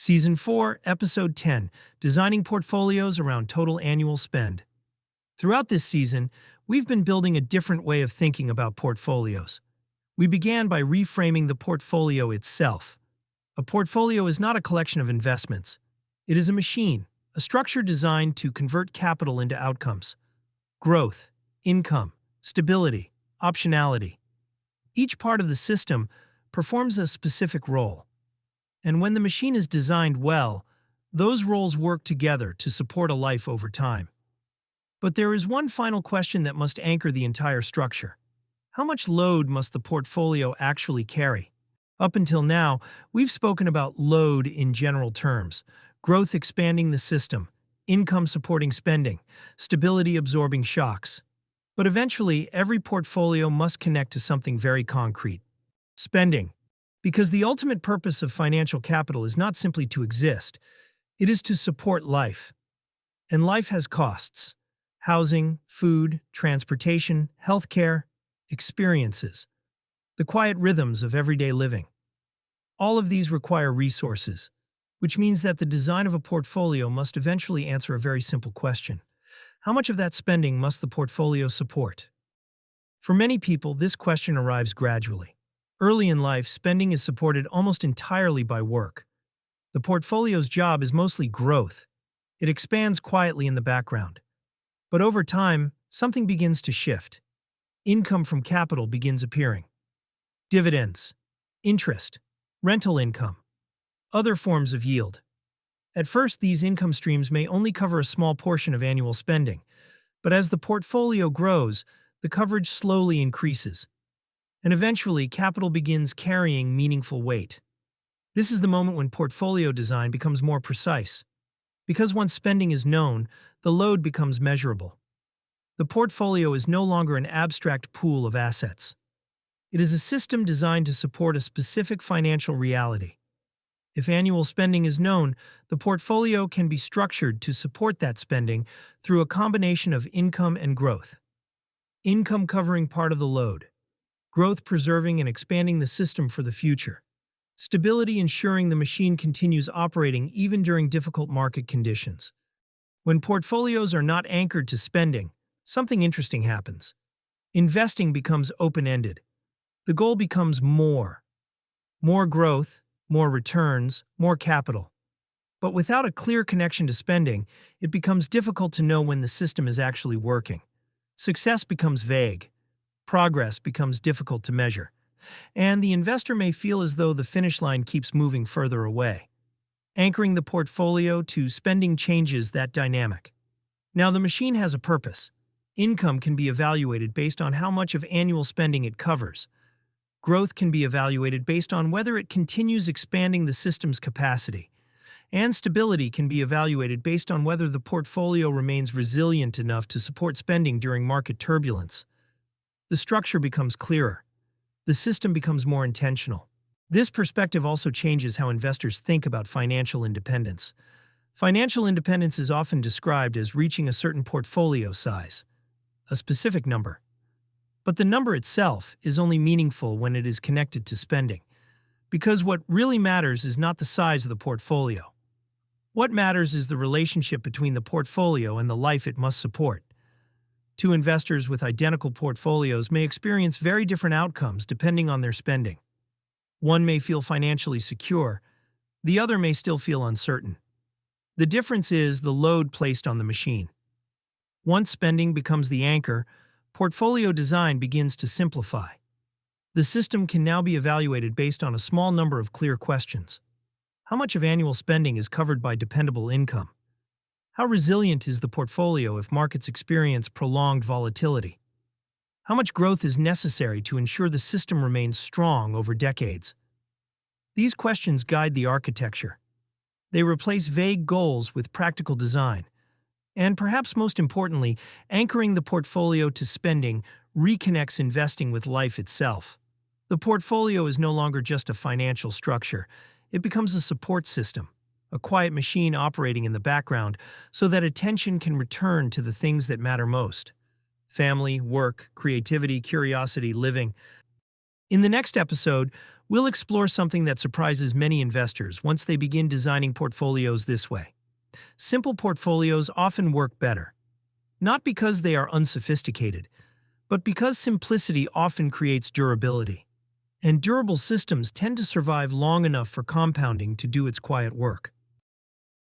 Season 4, Episode 10, Designing Portfolios Around Total Annual Spend. Throughout this season, we've been building a different way of thinking about portfolios. We began by reframing the portfolio itself. A portfolio is not a collection of investments. It is a machine, a structure designed to convert capital into outcomes. Growth, income, stability, optionality. Each part of the system performs a specific role. And when the machine is designed well, those roles work together to support a life over time. But there is one final question that must anchor the entire structure. How much load must the portfolio actually carry? Up until now, we've spoken about load in general terms: growth expanding the system, income supporting spending, stability absorbing shocks. But eventually, every portfolio must connect to something very concrete: spending. Because the ultimate purpose of financial capital is not simply to exist, it is to support life. And life has costs: housing, food, transportation, healthcare, experiences, the quiet rhythms of everyday living. All of these require resources, which means that the design of a portfolio must eventually answer a very simple question: how much of that spending must the portfolio support? For many people, this question arrives gradually. Early in life, spending is supported almost entirely by work. The portfolio's job is mostly growth. It expands quietly in the background. But over time, something begins to shift. Income from capital begins appearing. Dividends, interest, rental income, other forms of yield. At first, these income streams may only cover a small portion of annual spending, but as the portfolio grows, the coverage slowly increases. And eventually, capital begins carrying meaningful weight. This is the moment when portfolio design becomes more precise. Because once spending is known, the load becomes measurable. The portfolio is no longer an abstract pool of assets. It is a system designed to support a specific financial reality. If annual spending is known, the portfolio can be structured to support that spending through a combination of income and growth. Income covering part of the load, growth preserving and expanding the system for the future, stability ensuring the machine continues operating even during difficult market conditions. When portfolios are not anchored to spending, something interesting happens. Investing becomes open-ended. The goal becomes more. More growth, more returns, more capital. But without a clear connection to spending, it becomes difficult to know when the system is actually working. Success becomes vague. Progress becomes difficult to measure, and the investor may feel as though the finish line keeps moving further away. Anchoring the portfolio to spending changes that dynamic. Now, the machine has a purpose. Income can be evaluated based on how much of annual spending it covers. Growth can be evaluated based on whether it continues expanding the system's capacity. And stability can be evaluated based on whether the portfolio remains resilient enough to support spending during market turbulence. The structure becomes clearer. The system becomes more intentional. This perspective also changes how investors think about financial independence. Financial independence is often described as reaching a certain portfolio size, a specific number. But the number itself is only meaningful when it is connected to spending, because what really matters is not the size of the portfolio. What matters is the relationship between the portfolio and the life it must support. Two investors with identical portfolios may experience very different outcomes depending on their spending. One may feel financially secure, the other may still feel uncertain. The difference is the load placed on the machine. Once spending becomes the anchor, portfolio design begins to simplify. The system can now be evaluated based on a small number of clear questions. How much of annual spending is covered by dependable income? How resilient is the portfolio if markets experience prolonged volatility? How much growth is necessary to ensure the system remains strong over decades? These questions guide the architecture. They replace vague goals with practical design. And perhaps most importantly, anchoring the portfolio to spending reconnects investing with life itself. The portfolio is no longer just a financial structure. It becomes a support system, a quiet machine operating in the background so that attention can return to the things that matter most: family, work, creativity, curiosity, living. In the next episode, We'll explore something that surprises many investors once they begin designing portfolios this way. Simple portfolios often work better, not because they are unsophisticated, but because simplicity often creates durability. And durable systems tend to survive long enough for compounding to do its quiet work.